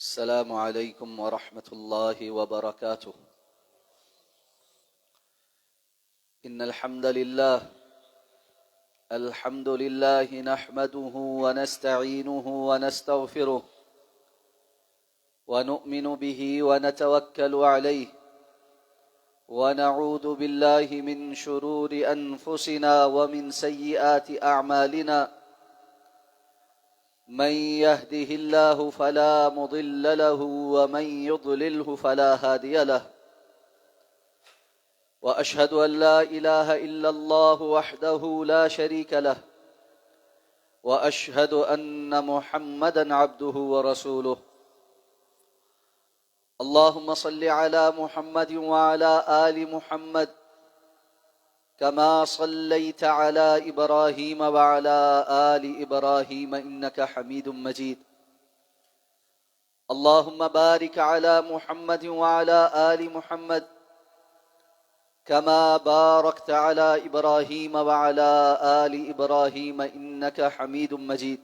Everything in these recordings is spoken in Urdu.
السلام عليكم ورحمة الله وبركاته. إن الحمد لله نحمده ونستعينه ونستغفره ونؤمن به ونتوكل عليه ونعوذ بالله من شرور أنفسنا ومن سيئات أعمالنا. من يهده الله فلا مضل له ومن يضلله فلا هادي له، وأشهد أن لا إله إلا الله وحده لا شريك له، وأشهد أن محمدا عبده ورسوله. اللهم صل على محمد وعلى آل محمد كما صليت على إبراهيم وعلى آل إبراهيم إنك حميد مجيد. اللهم بارك على محمد وعلى آل محمد كما باركت على إبراهيم وعلى آل إبراهيم إنك حميد مجيد.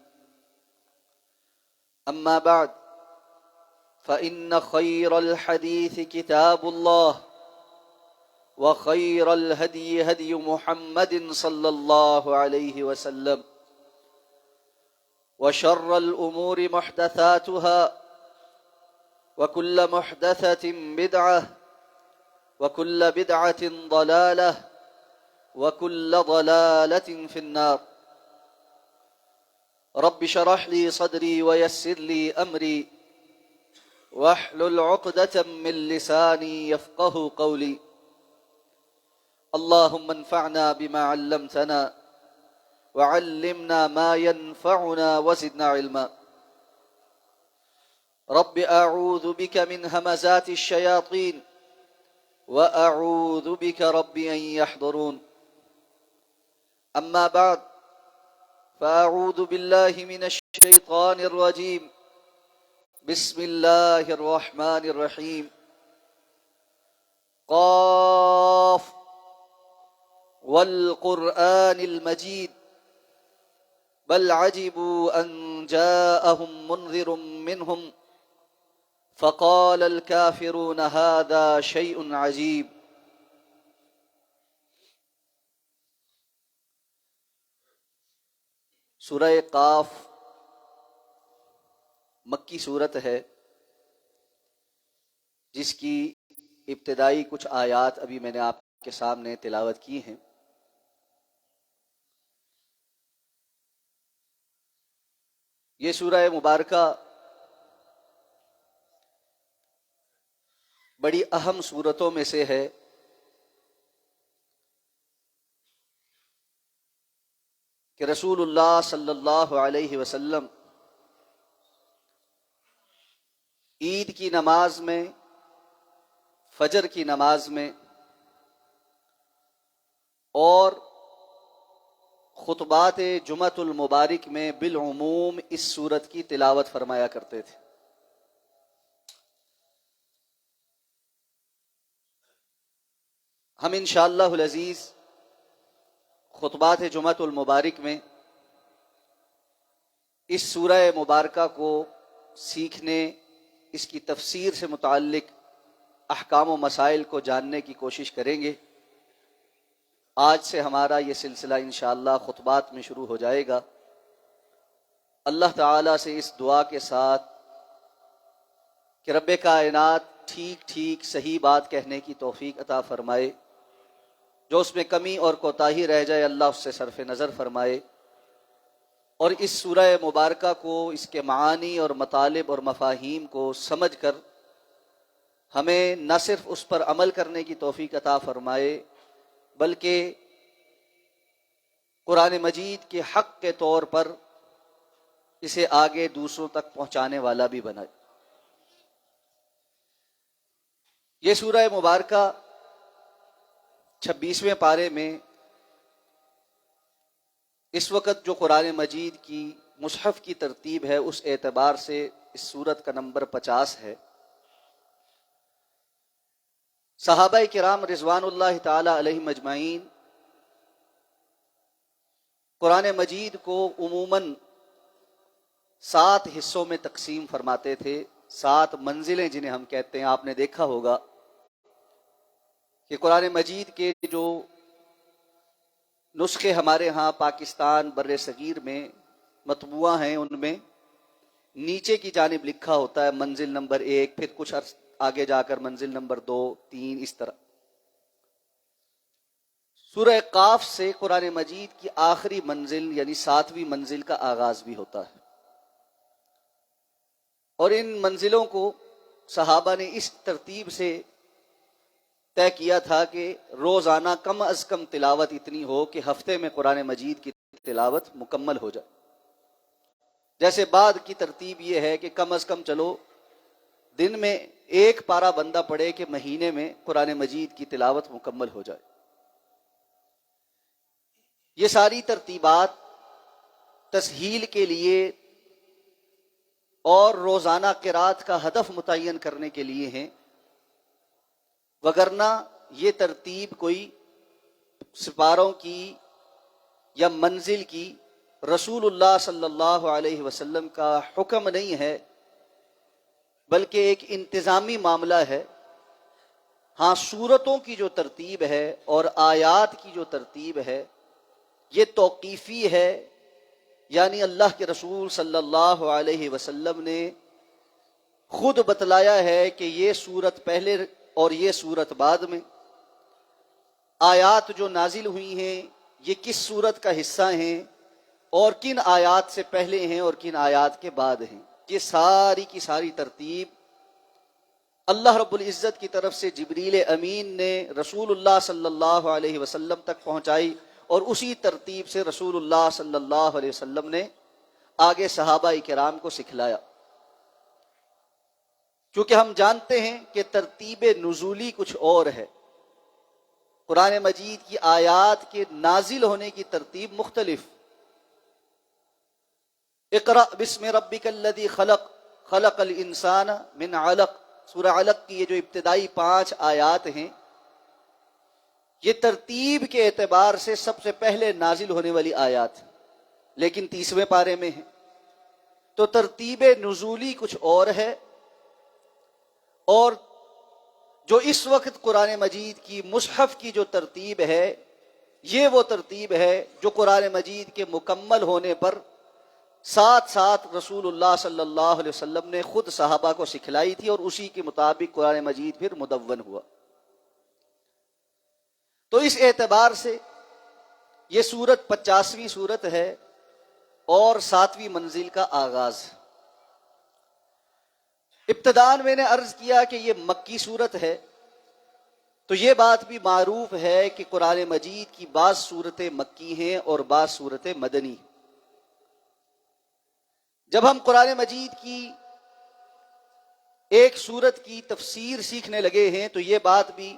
أما بعد، فإن خير الحديث كتاب الله، وخير الهدي هدي محمد صلى الله عليه وسلم، وشر الأمور محدثاتها، وكل محدثة بدعة، وكل بدعة ضلالة، وكل ضلالة في النار. رب اشرح لي صدري ويسر لي أمري واحلل عقدة من لساني يفقه قولي. اللهم انفعنا بما علمتنا وعلمنا ما ينفعنا وزدنا علما. رب أعوذ بك من همزات الشياطين وأعوذ بك رب أن يحضرون. أما بعد، فأعوذ بالله من الشيطان الرجيم. بسم الله الرحمن الرحيم. قاف والقرآن المجيد بل عجبوا أن جاءهم منذر منهم فقال الكافرون هذا شيء عجيب. سورہ قاف مکی سورت ہے، جس کی ابتدائی کچھ آیات ابھی میں نے آپ کے سامنے تلاوت کی ہیں۔ یہ سورہ مبارکہ بڑی اہم سورتوں میں سے ہے۔ کہ رسول اللہ صلی اللہ علیہ وسلم عید کی نماز میں، فجر کی نماز میں اور خطبات جمعۃ المبارک میں بالعموم اس سورت کی تلاوت فرمایا کرتے تھے۔ ہم انشاءاللہ العزیز خطبات جمعۃ المبارک میں اس سورہ مبارکہ کو سیکھنے، اس کی تفسیر سے متعلق احکام و مسائل کو جاننے کی کوشش کریں گے۔ آج سے ہمارا یہ سلسلہ انشاءاللہ خطبات میں شروع ہو جائے گا۔ اللہ تعالیٰ سے اس دعا کے ساتھ کہ رب کائنات ٹھیک ٹھیک صحیح بات کہنے کی توفیق عطا فرمائے، جو اس میں کمی اور کوتاہی رہ جائے اللہ اس سے صرف نظر فرمائے، اور اس سورہ مبارکہ کو، اس کے معانی اور مطالب اور مفاہیم کو سمجھ کر ہمیں نہ صرف اس پر عمل کرنے کی توفیق عطا فرمائے، بلکہ قرآن مجید کے حق کے طور پر اسے آگے دوسروں تک پہنچانے والا بھی بنائے۔ یہ سورہ مبارکہ 26ویں پارے میں اس وقت جو قرآن مجید کی مصحف کی ترتیب ہے اس اعتبار سے اس سورت کا نمبر 50 ہے۔ صحابہ کرام رضوان اللہ تعالی علیہم اجمعین قرآن مجید کو عموماً 7 حصوں میں تقسیم فرماتے تھے، 7 منزلیں جنہیں ہم کہتے ہیں، آپ نے دیکھا ہوگا کہ قرآن مجید کے جو نسخے ہمارے ہاں پاکستان بر صغیر میں مطبوعہ ہیں، ان میں نیچے کی جانب لکھا ہوتا ہے منزل نمبر 1، پھر کچھ عرص آگے جا کر منزل نمبر 2، 3، اس طرح۔ سورہ قاف سے قرآن مجید کی آخری منزل یعنی 7ویں منزل کا آغاز بھی ہوتا ہے، اور ان منزلوں کو صحابہ نے اس ترتیب سے طے کیا تھا کہ روزانہ کم از کم تلاوت اتنی ہو کہ ہفتے میں قرآن مجید کی تلاوت مکمل ہو جائے۔ جیسے بعد کی ترتیب یہ ہے کہ کم از کم چلو دن میں 1 پارہ بندہ پڑھے کہ مہینے میں قرآن مجید کی تلاوت مکمل ہو جائے۔ یہ ساری ترتیبات تسہیل کے لیے اور روزانہ قرات کا ہدف متعین کرنے کے لیے ہیں، وگرنہ یہ ترتیب کوئی سپاروں کی یا منزل کی رسول اللہ صلی اللہ علیہ وسلم کا حکم نہیں ہے، بلکہ ایک انتظامی معاملہ ہے۔ ہاں، سورتوں کی جو ترتیب ہے اور آیات کی جو ترتیب ہے یہ توقیفی ہے، یعنی اللہ کے رسول صلی اللہ علیہ وسلم نے خود بتلایا ہے کہ یہ سورت پہلے اور یہ سورت بعد میں، آیات جو نازل ہوئی ہیں یہ کس سورت کا حصہ ہیں اور کن آیات سے پہلے ہیں اور کن آیات کے بعد ہیں۔ یہ ساری کی ساری ترتیب اللہ رب العزت کی طرف سے جبریل امین نے رسول اللہ صلی اللہ علیہ وسلم تک پہنچائی، اور اسی ترتیب سے رسول اللہ صلی اللہ علیہ وسلم نے آگے صحابہ کرام کو سکھلایا۔ کیونکہ ہم جانتے ہیں کہ ترتیب نزولی کچھ اور ہے، قرآن مجید کی آیات کے نازل ہونے کی ترتیب مختلف۔ اقرأ بسم ربک الذی خلق، خلق الانسان من علق، سورہ علق کی یہ جو ابتدائی 5 آیات ہیں، یہ ترتیب کے اعتبار سے سب سے پہلے نازل ہونے والی آیات، لیکن 30ویں پارے میں ہیں، تو ترتیب نزولی کچھ اور ہے۔ اور جو اس وقت قرآن مجید کی مصحف کی جو ترتیب ہے یہ وہ ترتیب ہے جو قرآن مجید کے مکمل ہونے پر ساتھ ساتھ رسول اللہ صلی اللہ علیہ وسلم نے خود صحابہ کو سکھلائی تھی، اور اسی کے مطابق قرآن مجید پھر مدون ہوا۔ تو اس اعتبار سے یہ سورت 50ویں سورت ہے اور 7ویں منزل کا آغاز۔ ابتداً میں نے عرض کیا کہ یہ مکی سورت ہے، تو یہ بات بھی معروف ہے کہ قرآن مجید کی بعض سورتیں مکی ہیں اور بعض سورتیں مدنی۔ جب ہم قرآن مجید کی ایک سورت کی تفسیر سیکھنے لگے ہیں تو یہ بات بھی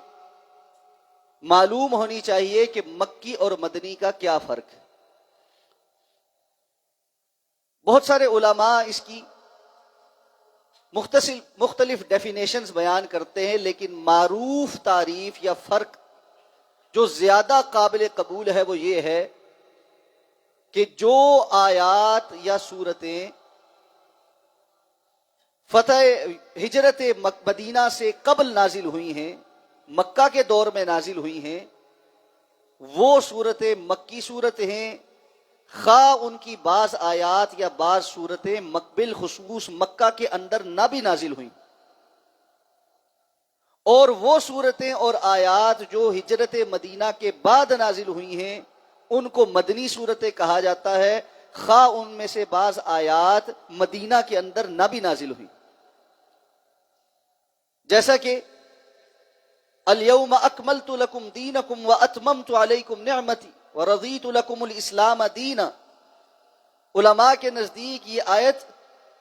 معلوم ہونی چاہیے کہ مکی اور مدنی کا کیا فرق ہے۔ بہت سارے علماء اس کی مختلف ڈیفینیشنز بیان کرتے ہیں، لیکن معروف تعریف یا فرق جو زیادہ قابل قبول ہے وہ یہ ہے کہ جو آیات یا سورتیں ہجرت مدینہ سے قبل نازل ہوئی ہیں، مکہ کے دور میں نازل ہوئی ہیں، وہ صورتیں مکی صورت ہیں، خواہ ان کی بعض آیات یا بعض صورتیں بالخصوص مکہ کے اندر نہ بھی نازل ہوئیں، اور وہ صورتیں اور آیات جو ہجرت مدینہ کے بعد نازل ہوئی ہیں ان کو مدنی صورتیں کہا جاتا ہے، خواہ ان میں سے بعض آیات مدینہ کے اندر نہ بھی نازل ہوئی۔ جیسا کہ الیوم اکملت لکم دینکم واتممت علیکم نعمتی ورضیت لکم الاسلام دینا، علماء کے نزدیک یہ آیت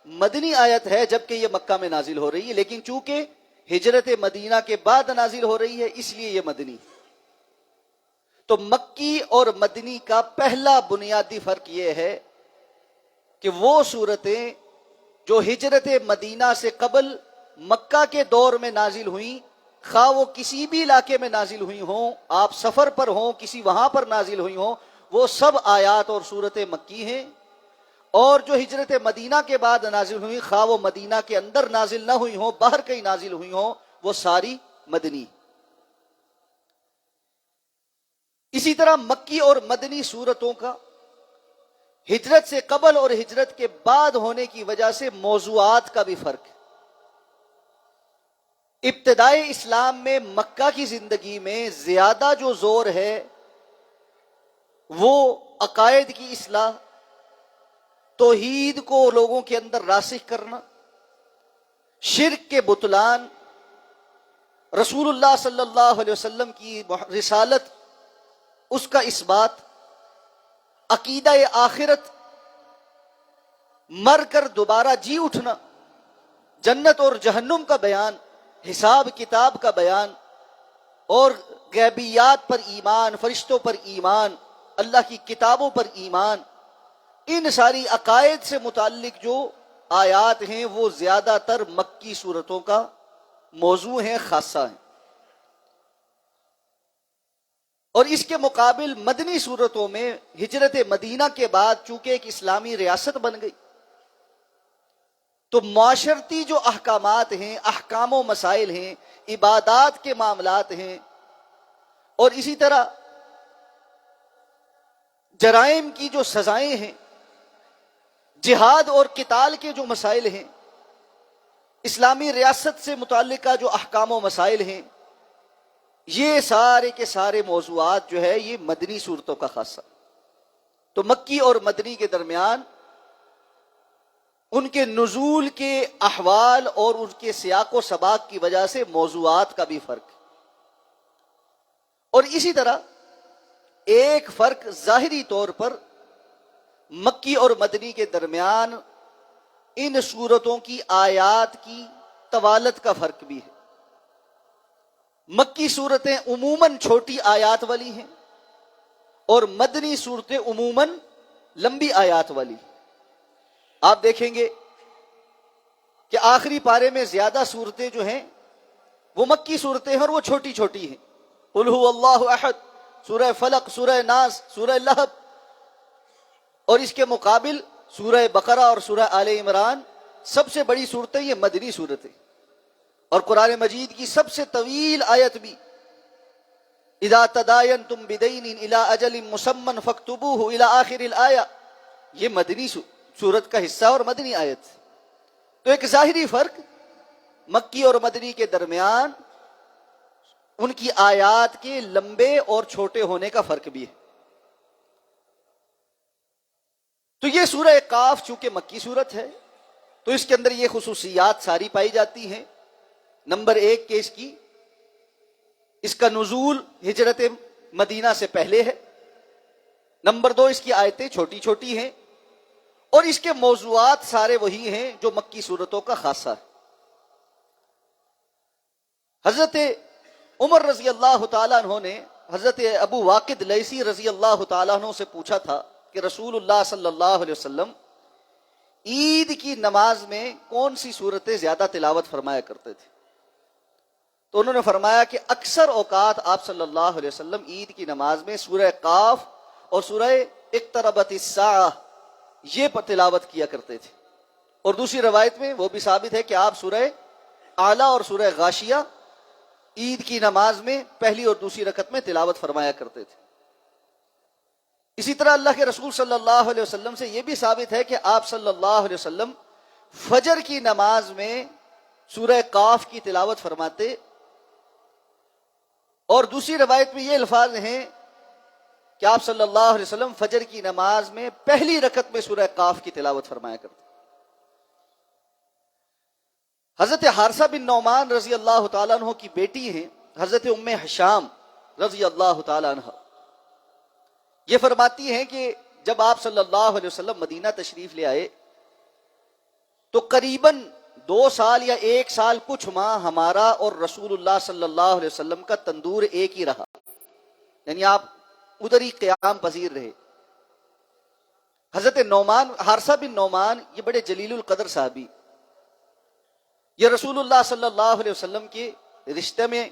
مدنی آیت ہے جبکہ یہ مکہ میں نازل ہو رہی ہے، لیکن چونکہ ہجرت مدینہ کے بعد نازل ہو رہی ہے اس لیے یہ مدنی۔ تو مکی اور مدنی کا پہلا بنیادی فرق یہ ہے کہ وہ صورتیں جو ہجرت مدینہ سے قبل مکہ کے دور میں نازل ہوئیں، خواہ وہ کسی بھی علاقے میں نازل ہوئی ہوں، آپ سفر پر ہوں کسی وہاں پر نازل ہوئی ہوں، وہ سب آیات اور صورتیں مکی ہیں، اور جو ہجرت مدینہ کے بعد نازل ہوئی، خواہ وہ مدینہ کے اندر نازل نہ ہوئی ہوں، باہر کہیں نازل ہوئی ہوں، وہ ساری مدنی۔ اسی طرح مکی اور مدنی سورتوں کا ہجرت سے قبل اور ہجرت کے بعد ہونے کی وجہ سے موضوعات کا بھی فرق ہے۔ ابتدائی اسلام میں مکہ کی زندگی میں زیادہ جو زور ہے وہ عقائد کی اصلاح، توحید کو لوگوں کے اندر راسخ کرنا، شرک کے بطلان، رسول اللہ صلی اللہ علیہ وسلم کی رسالت، اس کا اثبات، عقیدہ آخرت، مر کر دوبارہ جی اٹھنا، جنت اور جہنم کا بیان، حساب کتاب کا بیان، اور غیبیات پر ایمان، فرشتوں پر ایمان، اللہ کی کتابوں پر ایمان، ان ساری عقائد سے متعلق جو آیات ہیں وہ زیادہ تر مکی صورتوں کا موضوع ہیں، خاصہ ہیں۔ اور اس کے مقابل مدنی صورتوں میں ہجرت مدینہ کے بعد چونکہ ایک اسلامی ریاست بن گئی، تو معاشرتی جو احکامات ہیں، احکام و مسائل ہیں، عبادات کے معاملات ہیں، اور اسی طرح جرائم کی جو سزائیں ہیں، جہاد اور قتال کے جو مسائل ہیں، اسلامی ریاست سے متعلقہ جو احکام و مسائل ہیں، یہ سارے کے سارے موضوعات جو ہے یہ مدنی صورتوں کا خاصہ۔ تو مکی اور مدنی کے درمیان ان کے نزول کے احوال اور ان کے سیاق و سباق کی وجہ سے موضوعات کا بھی فرق ہے۔ اور اسی طرح ایک فرق ظاہری طور پر مکی اور مدنی کے درمیان ان صورتوں کی آیات کی طوالت کا فرق بھی ہے۔ مکی صورتیں عموماً چھوٹی آیات والی ہیں اور مدنی صورتیں عموماً لمبی آیات والی ہیں۔ آپ دیکھیں گے کہ آخری پارے میں زیادہ صورتیں جو ہیں وہ مکی صورتیں ہیں اور وہ چھوٹی چھوٹی ہیں۔ قل هو اللہ احد، سورہ فلق، سورہ ناس، سورہ لہب، اور اس کے مقابل سورہ بقرہ اور سورہ آل عمران سب سے بڑی صورتیں یہ مدنی صورتیں، اور قرآن مجید کی سب سے طویل آیت بھی اذا تداینتم بدین الی اجل مسمى فاکتبوہ الی آخر الآیہ، یہ مدنی صورت کا حصہ اور مدنی آیت۔ تو ایک ظاہری فرق مکی اور مدنی کے درمیان ان کی آیات کے لمبے اور چھوٹے ہونے کا فرق بھی ہے۔ تو یہ سورہ قاف چونکہ مکی صورت ہے تو اس کے اندر یہ خصوصیات ساری پائی جاتی ہیں۔ نمبر ایک کہ اس کا نزول ہجرت مدینہ سے پہلے ہے۔ نمبر دو، اس کی آیتیں چھوٹی چھوٹی ہیں، اور اس کے موضوعات سارے وہی ہیں جو مکی صورتوں کا خاصہ ہے۔ حضرت عمر رضی اللہ تعالیٰ عنہ نے حضرت ابو واقد لیثی رضی اللہ تعالیٰ عنہ سے پوچھا تھا کہ رسول اللہ صلی اللہ علیہ وسلم عید کی نماز میں کون سی صورتیں زیادہ تلاوت فرمایا کرتے تھے؟ تو انہوں نے فرمایا کہ اکثر اوقات آپ صلی اللہ علیہ وسلم عید کی نماز میں سورہ قاف اور سورہ اقتربت الساعہ یہ تلاوت کیا کرتے تھے، اور دوسری روایت میں وہ بھی ثابت ہے کہ آپ سورہ اعلیٰ اور سورہ غاشیہ عید کی نماز میں پہلی اور دوسری رکعت میں تلاوت فرمایا کرتے تھے۔ اسی طرح اللہ کے رسول صلی اللہ علیہ وسلم سے یہ بھی ثابت ہے کہ آپ صلی اللہ علیہ وسلم فجر کی نماز میں سورہ قاف کی تلاوت فرماتے، اور دوسری روایت میں یہ الفاظ ہیں کہ آپ صلی اللہ علیہ وسلم فجر کی نماز میں پہلی رکعت میں سورہ قاف کی تلاوت فرمایا کرتے۔ حضرت حارثہ بن نعمان رضی اللہ تعالیٰ عنہ کی بیٹی ہیں حضرت ام حشام رضی اللہ تعالیٰ عنہ، یہ فرماتی ہیں کہ جب آپ صلی اللہ علیہ وسلم مدینہ تشریف لے آئے تو قریباً 2 سال یا 1 سال کچھ ماہ ہمارا اور رسول اللہ صلی اللہ علیہ وسلم کا تندور ایک ہی رہا، یعنی آپ ادھر ہی قیام پذیر رہے۔ حضرت نعمان، حارثہ بن نعمان، یہ بڑے جلیل القدر صحابی، یہ رسول اللہ صلی اللہ علیہ وسلم کے رشتے میں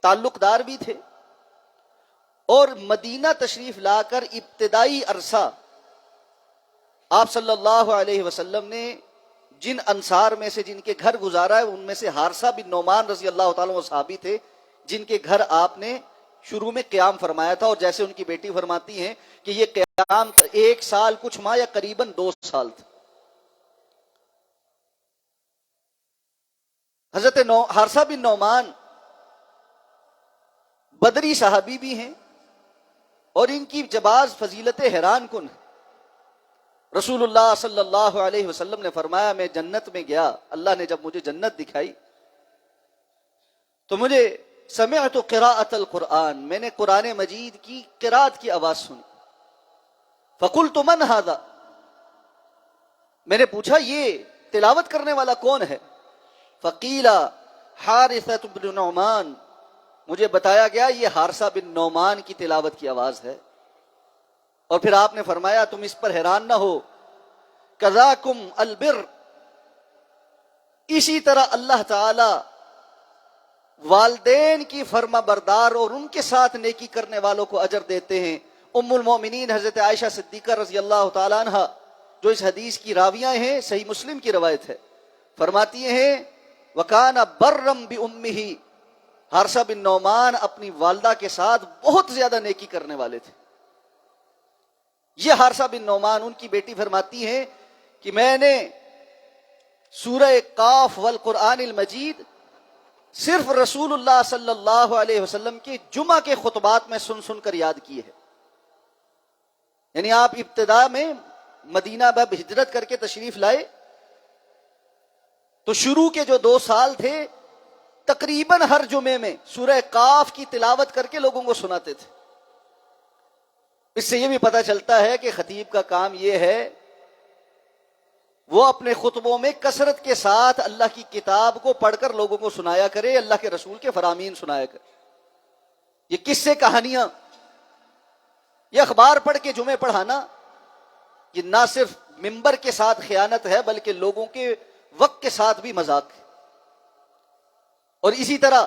تعلق دار بھی تھے، اور مدینہ تشریف لا کر ابتدائی عرصہ آپ صلی اللہ علیہ وسلم نے جن انصار میں سے جن کے گھر گزارا ہے ان میں سے حارثہ بن نعمان رضی اللہ تعالیٰ وہ صحابی تھے جن کے گھر آپ نے شروع میں قیام فرمایا تھا، اور جیسے ان کی بیٹی فرماتی ہیں کہ یہ قیام 1 سال کچھ ماہ یا قریباً 2 سال تھا۔ حضرت حارثہ بن نعمان بدری صحابی بھی ہیں اور ان کی جباز فضیلت حیران کن ہے۔ رسول اللہ صلی اللہ علیہ وسلم نے فرمایا میں جنت میں گیا، اللہ نے جب مجھے جنت دکھائی تو مجھے سمعت قراءۃ القرآن، میں نے قرآن مجید کی قراءت کی آواز سنی۔ فقلت من ھذا، میں نے پوچھا یہ تلاوت کرنے والا کون ہے؟ فقیل حارثۃ بن نعمان، مجھے بتایا گیا یہ حارثہ بن نعمان کی تلاوت کی آواز ہے۔ اور پھر آپ نے فرمایا تم اس پر حیران نہ ہو، کذاکم البر، اسی طرح اللہ تعالی والدین کی فرما بردار اور ان کے ساتھ نیکی کرنے والوں کو اجر دیتے ہیں۔ ام المومنین حضرت عائشہ صدیقہ رضی اللہ تعالیٰ عنہ جو اس حدیث کی راویہ ہیں، صحیح مسلم کی روایت ہے، فرماتی ہیں وَكَانَ بَرًّا بِأُمِّهِ، حارثہ بن نعمان اپنی والدہ کے ساتھ بہت زیادہ نیکی کرنے والے تھے۔ یہ حارثہ بن نعمان، ان کی بیٹی فرماتی ہیں کہ میں نے سورہ قاف والقرآن المجید صرف رسول اللہ صلی اللہ علیہ وسلم کے جمعہ کے خطبات میں سن سن کر یاد کی ہے۔ یعنی آپ ابتدا میں مدینہ میں ہجرت کر کے تشریف لائے تو شروع کے جو 2 سال تھے تقریباً ہر جمعے میں سورہ قاف کی تلاوت کر کے لوگوں کو سناتے تھے۔ اس سے یہ بھی پتہ چلتا ہے کہ خطیب کا کام یہ ہے وہ اپنے خطبوں میں کثرت کے ساتھ اللہ کی کتاب کو پڑھ کر لوگوں کو سنایا کرے، اللہ کے رسول کے فرامین سنایا کرے۔ یہ قصے کہانیاں، یہ اخبار پڑھ کے جمعے پڑھانا، یہ نہ صرف ممبر کے ساتھ خیانت ہے بلکہ لوگوں کے وقت کے ساتھ بھی مذاق ہے۔ اور اسی طرح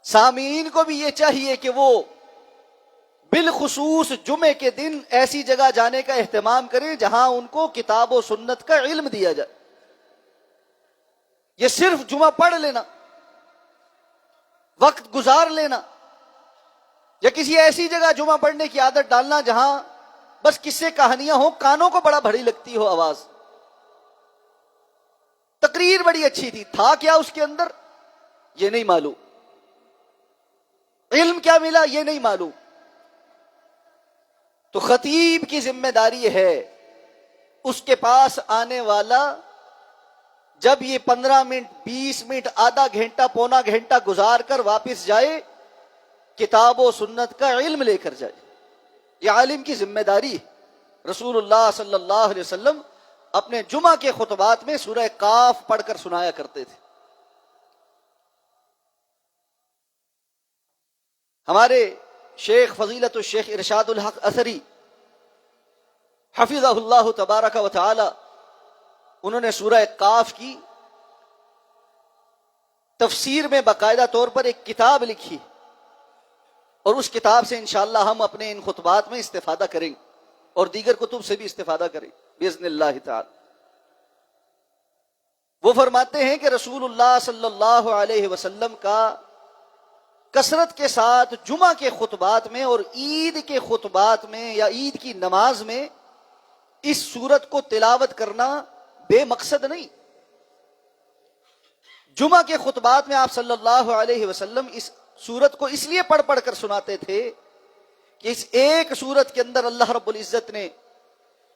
سامعین کو بھی یہ چاہیے کہ وہ بالخصوص جمعے کے دن ایسی جگہ جانے کا اہتمام کریں جہاں ان کو کتاب و سنت کا علم دیا جائے۔ یہ صرف جمعہ پڑھ لینا، وقت گزار لینا، یا کسی ایسی جگہ جمعہ پڑھنے کی عادت ڈالنا جہاں بس قصے کہانیاں ہوں، کانوں کو بڑا بھری لگتی ہو آواز۔ تقریر بڑی اچھی تھی، تھا کیا اس کے اندر یہ نہیں معلوم، علم کیا ملا یہ نہیں معلوم۔ تو خطیب کی ذمہ داری ہے اس کے پاس آنے والا جب یہ 15 منٹ 20 منٹ آدھا گھنٹہ پونا گھنٹہ گزار کر واپس جائے کتاب و سنت کا علم لے کر جائے۔ یہ عالم کی ذمہ داری ہے۔ رسول اللہ صلی اللہ علیہ وسلم اپنے جمعہ کے خطبات میں سورہ قاف پڑھ کر سنایا کرتے تھے۔ ہمارے شیخ فضیلت الشیخ ارشاد الحق اثری حفظہ اللہ تبارک و تعالی، انہوں نے سورہ قاف کی تفسیر میں باقاعدہ طور پر ایک کتاب لکھی، اور اس کتاب سے انشاءاللہ ہم اپنے ان خطبات میں استفادہ کریں گے اور دیگر کتب سے بھی استفادہ کریں باذن اللہ تعالی۔ وہ فرماتے ہیں کہ رسول اللہ صلی اللہ علیہ وسلم کا کثرت کے ساتھ جمعہ کے خطبات میں اور عید کے خطبات میں یا عید کی نماز میں اس سورت کو تلاوت کرنا بے مقصد نہیں۔ جمعہ کے خطبات میں آپ صلی اللہ علیہ وسلم اس سورت کو اس لیے پڑھ پڑھ کر سناتے تھے کہ اس ایک سورت کے اندر اللہ رب العزت نے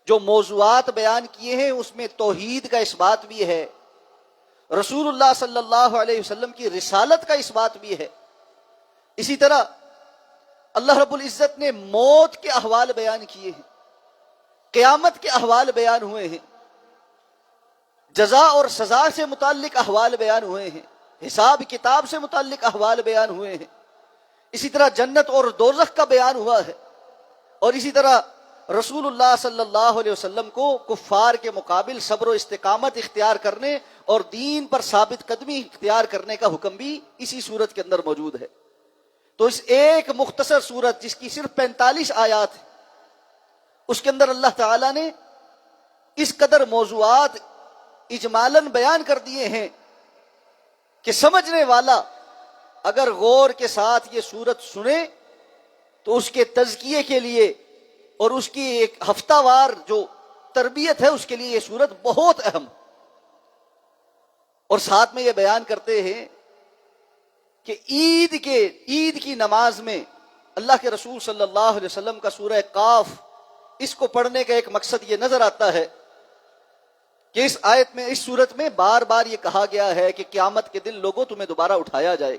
جو موضوعات بیان کیے ہیں اس میں توحید کا اس بات بھی ہے، رسول اللہ صلی اللہ علیہ وسلم کی رسالت کا اس بات بھی ہے، اسی طرح اللہ رب العزت نے موت کے احوال بیان کیے ہیں، قیامت کے احوال بیان ہوئے ہیں، جزا اور سزا سے متعلق احوال بیان ہوئے ہیں، حساب کتاب سے متعلق احوال بیان ہوئے ہیں، اسی طرح جنت اور دوزخ کا بیان ہوا ہے، اور اسی طرح رسول اللہ صلی اللہ علیہ وسلم کو کفار کے مقابل صبر و استقامت اختیار کرنے اور دین پر ثابت قدمی اختیار کرنے کا حکم بھی اسی صورت کے اندر موجود ہے۔ تو اس ایک مختصر صورت جس کی صرف 45 آیات ہیں اس کے اندر اللہ تعالیٰ نے اس قدر موضوعات اجمالاً بیان کر دیے ہیں کہ سمجھنے والا اگر غور کے ساتھ یہ سورت سنے تو اس کے تزکیے کے لیے اور اس کی ایک ہفتہ وار جو تربیت ہے اس کے لیے یہ سورت بہت اہم. اور ساتھ میں یہ بیان کرتے ہیں کہ عید کی نماز میں اللہ کے رسول صلی اللہ علیہ وسلم کا سورہ قاف، اس کو پڑھنے کا ایک مقصد یہ نظر آتا ہے کہ اس آیت میں، اس سورت میں بار بار یہ کہا گیا ہے کہ قیامت کے دن لوگوں تمہیں دوبارہ اٹھایا جائے.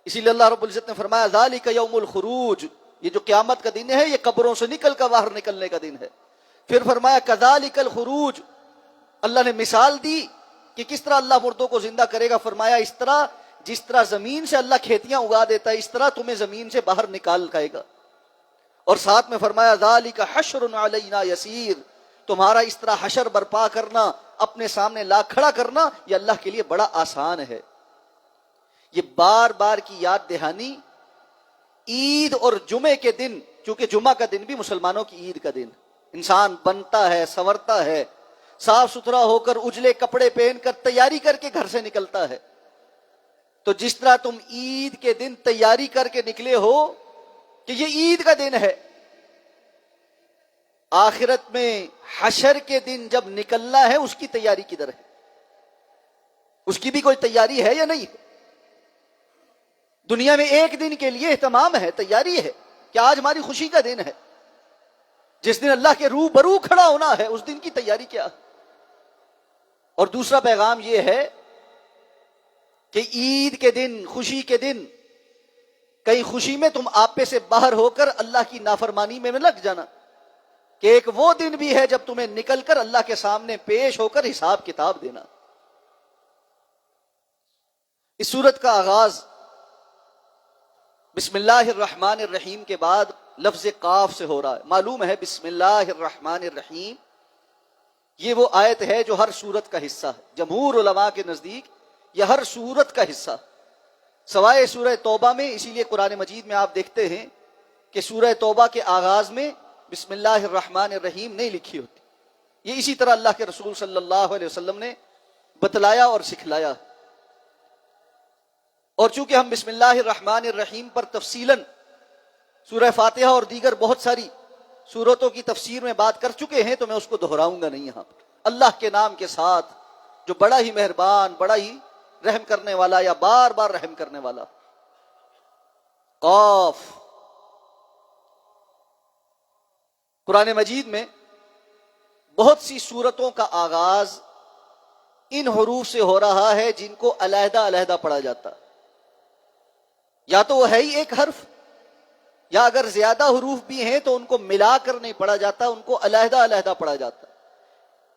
اسی لیے اللہ رب العزت نے فرمایا ذالک یوم الخروج، یہ جو قیامت کا دن ہے یہ قبروں سے نکل کر باہر نکلنے کا دن ہے. پھر فرمایا کذالک الخروج، اللہ نے مثال دی کہ کس طرح اللہ مردوں کو زندہ کرے گا. فرمایا اس طرح جس طرح زمین سے اللہ کھیتیاں اگا دیتا ہے اس طرح تمہیں زمین سے باہر نکال کھائے گا. اور ساتھ میں فرمایا ذالک حشر علینا یسیر، تمہارا اس طرح حشر برپا کرنا، اپنے سامنے لا کھڑا کرنا، یہ اللہ کے لیے بڑا آسان ہے. یہ بار بار کی یاد دہانی عید اور جمعے کے دن، چونکہ جمعہ کا دن بھی مسلمانوں کی عید کا دن، انسان بنتا ہے، سنورتا ہے، صاف ستھرا ہو کر اجلے کپڑے پہن کر تیاری کر کے گھر سے نکلتا ہے. تو جس طرح تم عید کے دن تیاری کر کے نکلے ہو کہ یہ عید کا دن ہے، آخرت میں حشر کے دن جب نکلنا ہے اس کی تیاری کدھر ہے؟ اس کی بھی کوئی تیاری ہے یا نہیں ہے؟ دنیا میں ایک دن کے لیے اہتمام ہے، تیاری ہے کہ آج ہماری خوشی کا دن ہے. جس دن اللہ کے روبرو کھڑا ہونا ہے اس دن کی تیاری کیا ہے؟ اور دوسرا پیغام یہ ہے کہ عید کے دن، خوشی کے دن، کہیں خوشی میں تم آپے سے باہر ہو کر اللہ کی نافرمانی میں لگ جانا، کہ ایک وہ دن بھی ہے جب تمہیں نکل کر اللہ کے سامنے پیش ہو کر حساب کتاب دینا. اس سورت کا آغاز بسم اللہ الرحمن الرحیم کے بعد لفظ قاف سے ہو رہا ہے. معلوم ہے بسم اللہ الرحمن الرحیم یہ وہ آیت ہے جو ہر سورت کا حصہ ہے. جمہور علماء کے نزدیک یہ ہر سورت کا حصہ سوائے سورہ توبہ میں. اسی لیے قرآن مجید میں آپ دیکھتے ہیں کہ سورہ توبہ کے آغاز میں بسم اللہ الرحمن الرحیم نہیں لکھی ہوتی. یہ اسی طرح اللہ کے رسول صلی اللہ علیہ وسلم نے بتلایا اور سکھلایا. اور چونکہ ہم بسم اللہ الرحمن الرحیم پر تفصیلاً سورہ فاتحہ اور دیگر بہت ساری سورتوں کی تفسیر میں بات کر چکے ہیں تو میں اس کو دہراؤں گا نہیں. یہاں پر اللہ کے نام کے ساتھ جو بڑا ہی مہربان، بڑا ہی رحم کرنے والا یا بار بار رحم کرنے والا. قاف. قرآن مجید میں بہت سی سورتوں کا آغاز ان حروف سے ہو رہا ہے جن کو علیحدہ علیحدہ پڑھا جاتا. یا تو وہ ہے ہی ایک حرف، یا اگر زیادہ حروف بھی ہیں تو ان کو ملا کر نہیں پڑھا جاتا، ان کو علیحدہ علیحدہ پڑھا جاتا.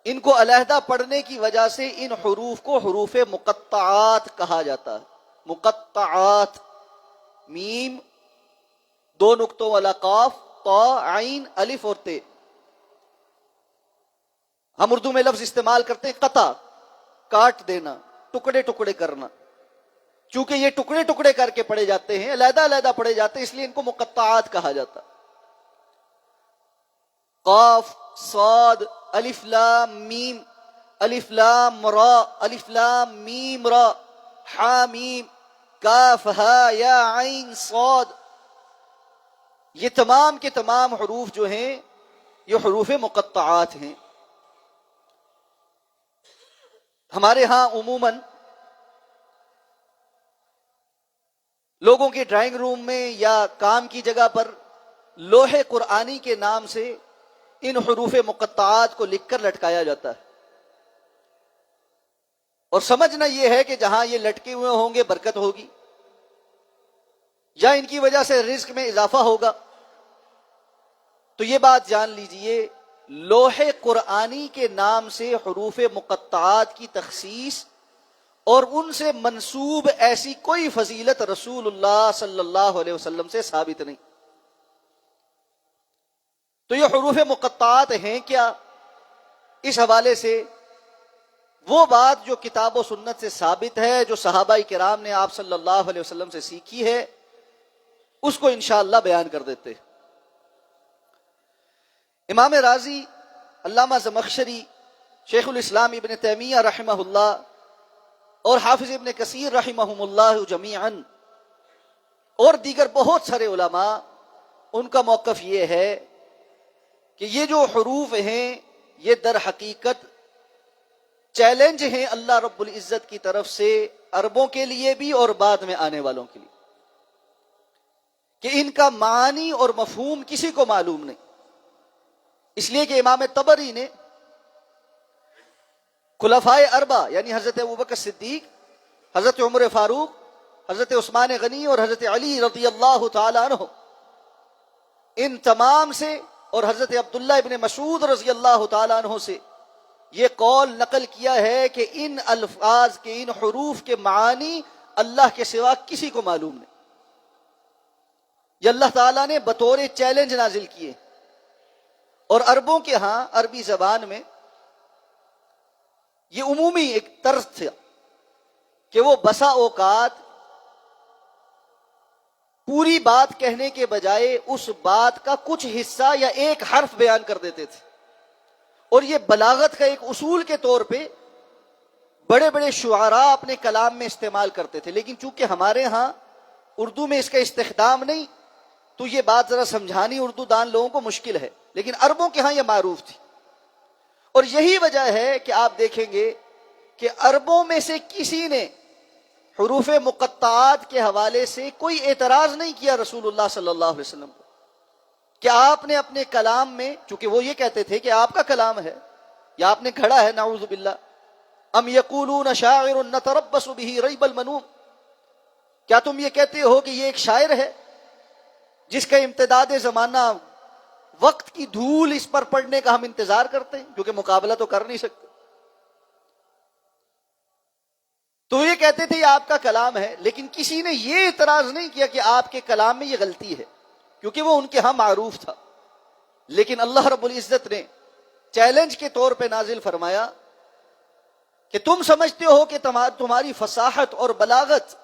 ان کو علیحدہ پڑھنے کی وجہ سے ان حروف کو حروف مقطعات کہا جاتا ہے. مقطعات، میم، دو نقطوں والا قاف، طا، عین، الف اور تے. ہم اردو میں لفظ استعمال کرتے ہیں قطع، کاٹ دینا، ٹکڑے ٹکڑے کرنا. چونکہ یہ ٹکڑے ٹکڑے کر کے پڑھے جاتے ہیں، علیحدہ علیحدہ پڑھے جاتے ہیں، اس لیے ان کو مقطعات کہا جاتا. قاف، صاد، الف لام میم، الف لام را، الف لام میم را، حا میم، کاف ہا یا عین صاد. یہ تمام کے تمام حروف جو ہیں یہ حروف مقطعات ہیں. ہمارے ہاں عموماً لوگوں کے ڈرائنگ روم میں یا کام کی جگہ پر لوح قرآنی کے نام سے ان حروف مقطعات کو لکھ کر لٹکایا جاتا ہے. اور سمجھنا یہ ہے کہ جہاں یہ لٹکے ہوئے ہوں گے برکت ہوگی یا ان کی وجہ سے رزق میں اضافہ ہوگا. تو یہ بات جان لیجئے، لوح قرآنی کے نام سے حروف مقطعات کی تخصیص اور ان سے منسوب ایسی کوئی فضیلت رسول اللہ صلی اللہ علیہ وسلم سے ثابت نہیں. تو یہ حروف مقطعات ہیں کیا؟ اس حوالے سے وہ بات جو کتاب و سنت سے ثابت ہے، جو صحابہ کرام نے آپ صلی اللہ علیہ وسلم سے سیکھی ہے، اس کو انشاءاللہ بیان کر دیتے. امام راضی، علامہ زمخشری، شیخ الاسلام ابن تیمیہ رحمہ اللہ اور حافظ ابن کثیر رحمہم اللہ جمیعاً اور دیگر بہت سارے علماء، ان کا موقف یہ ہے کہ یہ جو حروف ہیں یہ در حقیقت چیلنج ہیں اللہ رب العزت کی طرف سے عربوں کے لیے بھی اور بعد میں آنے والوں کے لیے، کہ ان کا معنی اور مفہوم کسی کو معلوم نہیں. اس لیے کہ امام طبری نے خلفائے اربع یعنی حضرت ابوبکر صدیق، حضرت عمر فاروق، حضرت عثمان غنی اور حضرت علی رضی اللہ تعالی عنہ، ان تمام سے اور حضرت عبداللہ ابن مسعود رضی اللہ تعالی عنہ سے یہ قول نقل کیا ہے کہ ان الفاظ کے، ان حروف کے معانی اللہ کے سوا کسی کو معلوم نہیں. یہ اللہ تعالیٰ نے بطور چیلنج نازل کیے. اور عربوں کے ہاں عربی زبان میں یہ عمومی ایک طرز تھا کہ وہ بسا اوقات پوری بات کہنے کے بجائے اس بات کا کچھ حصہ یا ایک حرف بیان کر دیتے تھے. اور یہ بلاغت کا ایک اصول کے طور پہ بڑے بڑے شعراء اپنے کلام میں استعمال کرتے تھے، لیکن چونکہ ہمارے ہاں اردو میں اس کا استخدام نہیں تو یہ بات ذرا سمجھانی اردو دان لوگوں کو مشکل ہے، لیکن عربوں کے ہاں یہ معروف تھی. اور یہی وجہ ہے کہ آپ دیکھیں گے کہ عربوں میں سے کسی نے حروف مقطعات کے حوالے سے کوئی اعتراض نہیں کیا رسول اللہ صلی اللہ علیہ وسلم کو، کہ آپ نے اپنے کلام میں، چونکہ وہ یہ کہتے تھے کہ آپ کا کلام ہے یا آپ نے گھڑا ہے، نعوذ باللہ، ام یقولون شاعر نتربص به ریب المنون، کیا تم یہ کہتے ہو کہ یہ ایک شاعر ہے جس کا امتداد زمانہ وقت کی دھول اس پر پڑنے کا ہم انتظار کرتے ہیں، کیونکہ مقابلہ تو کر نہیں سکتے. تو یہ کہتے تھے یہ آپ کا کلام ہے، لیکن کسی نے یہ اعتراض نہیں کیا کہ آپ کے کلام میں یہ غلطی ہے، کیونکہ وہ ان کے ہاں معروف تھا. لیکن اللہ رب العزت نے چیلنج کے طور پہ نازل فرمایا کہ تم سمجھتے ہو کہ تمہاری فصاحت اور بلاغت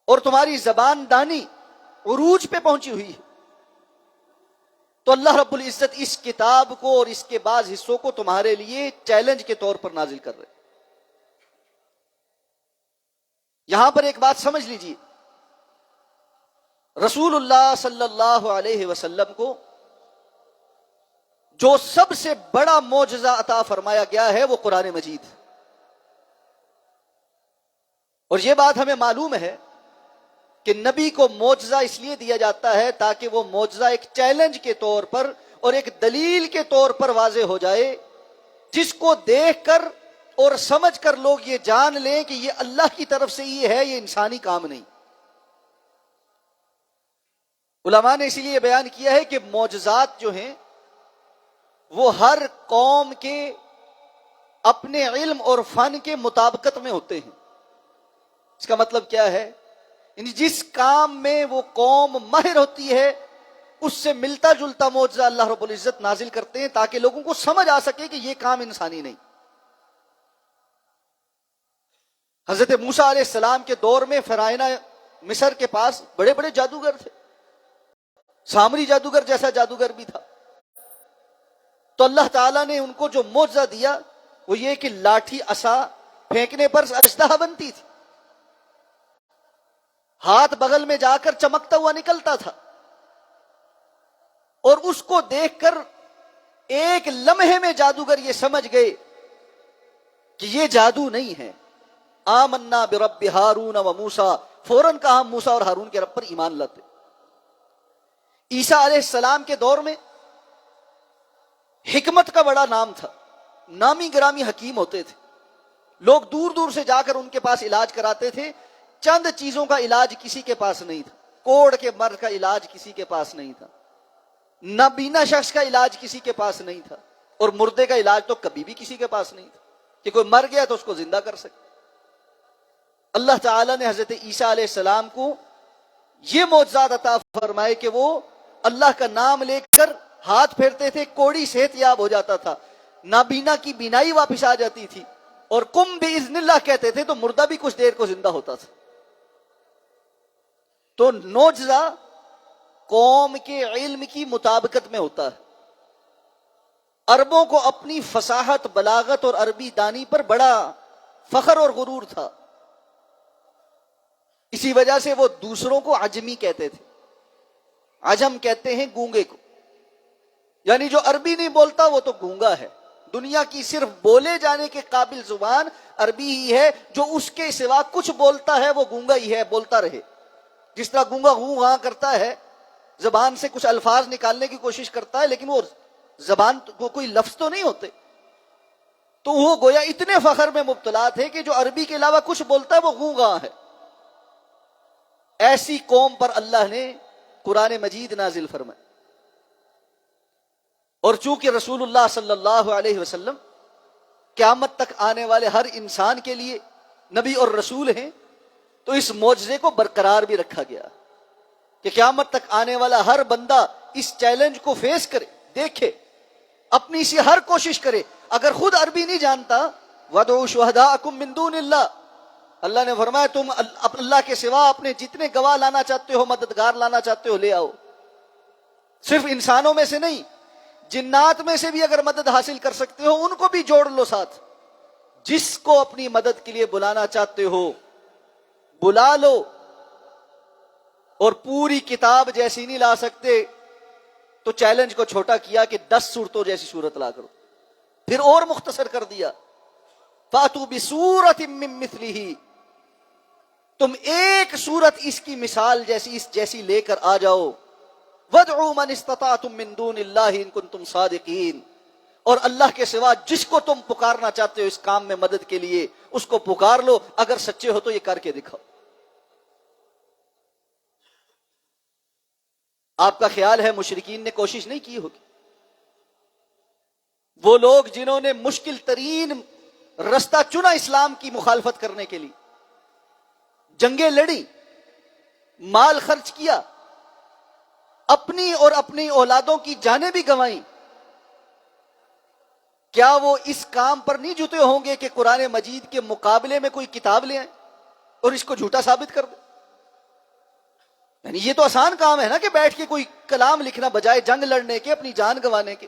اور تمہاری زبان دانی عروج پہ پہنچی ہوئی ہے، تو اللہ رب العزت اس کتاب کو اور اس کے بعض حصوں کو تمہارے لیے چیلنج کے طور پر نازل کر رہے. یہاں پر ایک بات سمجھ لیجیے، رسول اللہ صلی اللہ علیہ وسلم کو جو سب سے بڑا معجزہ عطا فرمایا گیا ہے وہ قرآن مجید. اور یہ بات ہمیں معلوم ہے کہ نبی کو معجزہ اس لیے دیا جاتا ہے تاکہ وہ معجزہ ایک چیلنج کے طور پر اور ایک دلیل کے طور پر واضح ہو جائے، جس کو دیکھ کر اور سمجھ کر لوگ یہ جان لیں کہ یہ اللہ کی طرف سے یہ ہے، یہ انسانی کام نہیں. علماء نے اسی لیے بیان کیا ہے کہ معجزات جو ہیں وہ ہر قوم کے اپنے علم اور فن کے مطابقت میں ہوتے ہیں. اس کا مطلب کیا ہے؟ یعنی جس کام میں وہ قوم ماہر ہوتی ہے اس سے ملتا جلتا معجزہ اللہ رب العزت نازل کرتے ہیں تاکہ لوگوں کو سمجھ آ سکے کہ یہ کام انسانی نہیں. حضرت موسیٰ علیہ السلام کے دور میں فرعونہ مصر کے پاس بڑے بڑے جادوگر تھے، سامری جادوگر جیسا جادوگر بھی تھا. تو اللہ تعالیٰ نے ان کو جو معجزہ دیا وہ یہ کہ لاٹھی عصا پھینکنے پر اژدہا بنتی تھی، ہاتھ بغل میں جا کر چمکتا ہوا نکلتا تھا، اور اس کو دیکھ کر ایک لمحے میں جادوگر یہ سمجھ گئے کہ یہ جادو نہیں ہے. آمنا برب ہارون و موسیٰ، فوراً کہا ہم موسیٰ اور ہارون کے رب پر ایمان لاتے. عیسیٰ علیہ السلام کے دور میں حکمت کا بڑا نام تھا، نامی گرامی حکیم ہوتے تھے، لوگ دور دور سے جا کر ان کے پاس علاج کراتے تھے. چند چیزوں کا علاج کسی کے پاس نہیں تھا، کوڑ کے مرض کا علاج کسی کے پاس نہیں تھا، نابینا شخص کا علاج کسی کے پاس نہیں تھا، اور مردے کا علاج تو کبھی بھی کسی کے پاس نہیں تھا کہ کوئی مر گیا تو اس کو زندہ کر سکے. اللہ تعالیٰ نے حضرت عیسیٰ علیہ السلام کو یہ معجزات عطا فرمائے کہ وہ اللہ کا نام لے کر ہاتھ پھیرتے تھے، کوڑی صحت یاب ہو جاتا تھا، نابینا کی بینائی واپس آ جاتی تھی، اور کم باذن اللہ کہتے تھے تو مردہ بھی کچھ دیر کو زندہ ہوتا تھا. تو معجزہ قوم کے علم کی مطابقت میں ہوتا ہے۔ عربوں کو اپنی فصاحت، بلاغت اور عربی دانی پر بڑا فخر اور غرور تھا، اسی وجہ سے وہ دوسروں کو عجمی کہتے تھے۔ عجم کہتے ہیں گونگے کو، یعنی جو عربی نہیں بولتا وہ تو گونگا ہے۔ دنیا کی صرف بولے جانے کے قابل زبان عربی ہی ہے، جو اس کے سوا کچھ بولتا ہے وہ گونگا ہی ہے، بولتا رہے۔ جس طرح گونگا ہوں ہاں کرتا ہے، زبان سے کچھ الفاظ نکالنے کی کوشش کرتا ہے، لیکن وہ زبان کو کوئی لفظ تو نہیں ہوتے، تو وہ گویا اتنے فخر میں مبتلا تھے کہ جو عربی کے علاوہ کچھ بولتا ہے وہ گونگا ہے۔ ایسی قوم پر اللہ نے قرآن مجید نازل فرمایا، اور چونکہ رسول اللہ صلی اللہ علیہ وسلم قیامت تک آنے والے ہر انسان کے لیے نبی اور رسول ہیں، تو اس معجزے کو برقرار بھی رکھا گیا کہ قیامت تک آنے والا ہر بندہ اس چیلنج کو فیس کرے، دیکھے، اپنی سی ہر کوشش کرے۔ اگر خود عربی نہیں جانتا، وَادْعُوا شُهَدَاءَكُم مِّن دُونِ اللَّهِ، اللہ نے فرمایا تم اللہ کے سوا اپنے جتنے گواہ لانا چاہتے ہو، مددگار لانا چاہتے ہو، لے آؤ۔ صرف انسانوں میں سے نہیں، جنات میں سے بھی اگر مدد حاصل کر سکتے ہو ان کو بھی جوڑ لو ساتھ۔ جس کو اپنی مدد کے لیے بلانا چاہتے ہو بلا لو، اور پوری کتاب جیسی نہیں لا سکتے تو چیلنج کو چھوٹا کیا کہ 10 صورتوں جیسی صورت لا کرو، پھر اور مختصر کر دیا، فَأْتُوا بِسُورَةٍ مِّن مِّثْلِهِ، تم ایک صورت اس کی مثال جیسی اس جیسی لے کر آ جاؤ۔ وَادْعُوا مَنِ اسْتَطَعْتُم مِّن دُونِ اللَّهِ إِن كُنتُمْ صَادِقِينَ، اور اللہ کے سوا جس کو تم پکارنا چاہتے ہو اس کام میں مدد کے لیے، اس کو پکار لو، اگر سچے ہو تو یہ کر کے دکھاؤ۔ آپ کا خیال ہے مشرکین نے کوشش نہیں کی ہوگی؟ وہ لوگ جنہوں نے مشکل ترین رستہ چنا اسلام کی مخالفت کرنے کے لیے، جنگیں لڑی، مال خرچ کیا، اپنی اور اپنی اولادوں کی جانیں بھی گنوائیں، کیا وہ اس کام پر نہیں جتے ہوں گے کہ قرآن مجید کے مقابلے میں کوئی کتاب لے آئیں اور اس کو جھوٹا ثابت کر دیں؟ یعنی یہ تو آسان کام ہے نا کہ بیٹھ کے کوئی کلام لکھنا بجائے جنگ لڑنے کے، اپنی جان گنوانے کے۔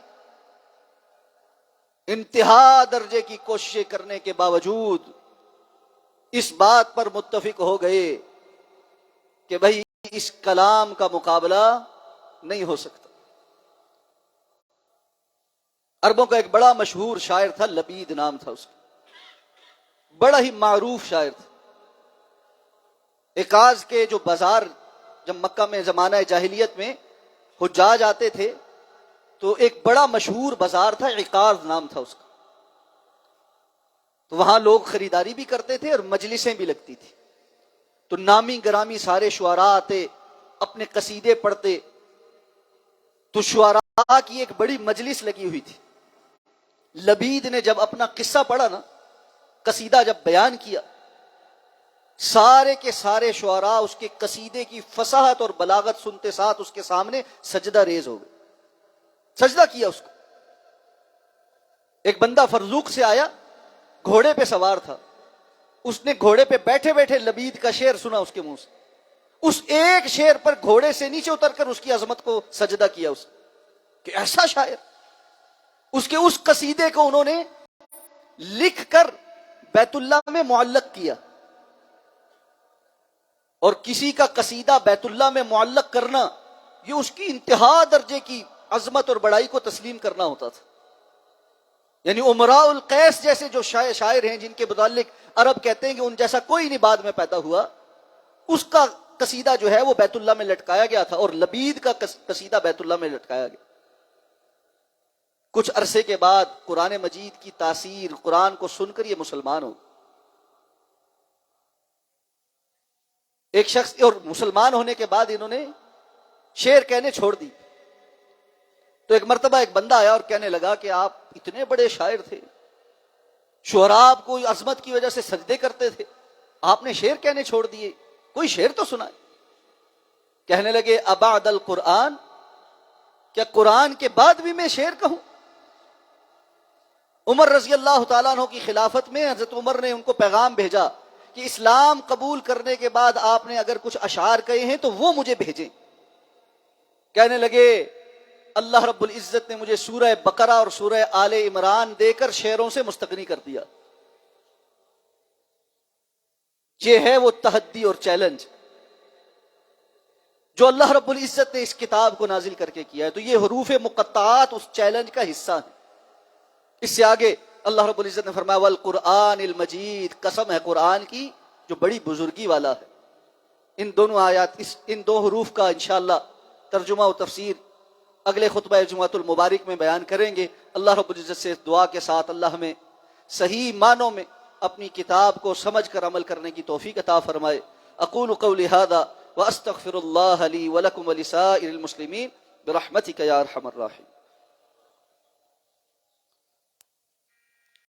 انتہا درجے کی کوششیں کرنے کے باوجود اس بات پر متفق ہو گئے کہ بھائی اس کلام کا مقابلہ نہیں ہو سکتا۔ عربوں کا ایک بڑا مشہور شاعر تھا، لبید نام تھا اس کا، بڑا ہی معروف شاعر تھا۔ عکاظ کے جو بازار جب مکہ میں زمانہ جاہلیت میں حجاج آتے تھے تو ایک بڑا مشہور بازار تھا، عکاظ نام تھا اس کا، تو وہاں لوگ خریداری بھی کرتے تھے اور مجلسیں بھی لگتی تھی، تو نامی گرامی سارے شعراء آتے، اپنے قصیدے پڑھتے، تو شعراء کی ایک بڑی مجلس لگی ہوئی تھی۔ لبید نے جب اپنا قصہ پڑھا نا، قصیدہ جب بیان کیا، سارے کے سارے شعراء اس کے قصیدے کی فصاحت اور بلاغت سنتے ساتھ اس کے سامنے سجدہ ریز ہو گئے، سجدہ کیا اس کو۔ ایک بندہ فرزوق سے آیا، گھوڑے پہ سوار تھا، اس نے گھوڑے پہ بیٹھے بیٹھے لبید کا شعر سنا اس کے منہ سے، اس ایک شعر پر گھوڑے سے نیچے اتر کر اس کی عظمت کو سجدہ کیا اس کہ ایسا شاعر۔ اس کے اس قصیدے کو انہوں نے لکھ کر بیت اللہ میں معلق کیا، اور کسی کا قصیدہ بیت اللہ میں معلق کرنا یہ اس کی انتہا درجے کی عظمت اور بڑائی کو تسلیم کرنا ہوتا تھا۔ یعنی عمراء القیس جیسے جو شاعر ہیں جن کے متعلق عرب کہتے ہیں کہ ان جیسا کوئی نہیں بعد میں پیدا ہوا، اس کا قصیدہ جو ہے وہ بیت اللہ میں لٹکایا گیا تھا، اور لبید کا قصیدہ بیت اللہ میں لٹکایا گیا۔ کچھ عرصے کے بعد قرآن مجید کی تاثیر، قرآن کو سن کر یہ مسلمان ہو، ایک شخص، اور مسلمان ہونے کے بعد انہوں نے شعر کہنے چھوڑ دی۔ تو ایک مرتبہ ایک بندہ آیا اور کہنے لگا کہ آپ اتنے بڑے شاعر تھے، شعراء آپ کو عظمت کی وجہ سے سجدے کرتے تھے، آپ نے شعر کہنے چھوڑ دیے، کوئی شعر تو سنائے۔ کہنے لگے ابعد القرآن، کیا قرآن کے بعد بھی میں شعر کہوں؟ عمر رضی اللہ تعالیٰ عنہ کی خلافت میں حضرت عمر نے ان کو پیغام بھیجا کہ اسلام قبول کرنے کے بعد آپ نے اگر کچھ اشعار کہے ہیں تو وہ مجھے بھیجیں۔ کہنے لگے اللہ رب العزت نے مجھے سورہ بقرہ اور سورہ آل عمران دے کر شعروں سے مستغنی کر دیا۔ یہ ہے وہ تحدی اور چیلنج جو اللہ رب العزت نے اس کتاب کو نازل کر کے کیا ہے۔ تو یہ حروف مقطعات اس چیلنج کا حصہ ہیں۔ اس سے آگے اللہ رب العزت نے فرمایا والقرآن المجید، قسم ہے قرآن کی جو بڑی بزرگی والا ہے۔ ان دونوں آیات، ان دو حروف کا انشاءاللہ ترجمہ و تفسیر اگلے خطبہ جمعۃ المبارک میں بیان کریں گے۔ اللہ رب العزت سے دعا کے ساتھ اللہ ہمیں صحیح معنوں میں اپنی کتاب کو سمجھ کر عمل کرنے کی توفیق عطا فرمائے۔ اقول قولی ھذا واستغفر اللہ لی ولکم ولسائر المسلمین برحمتک یا ارحم الراحمین۔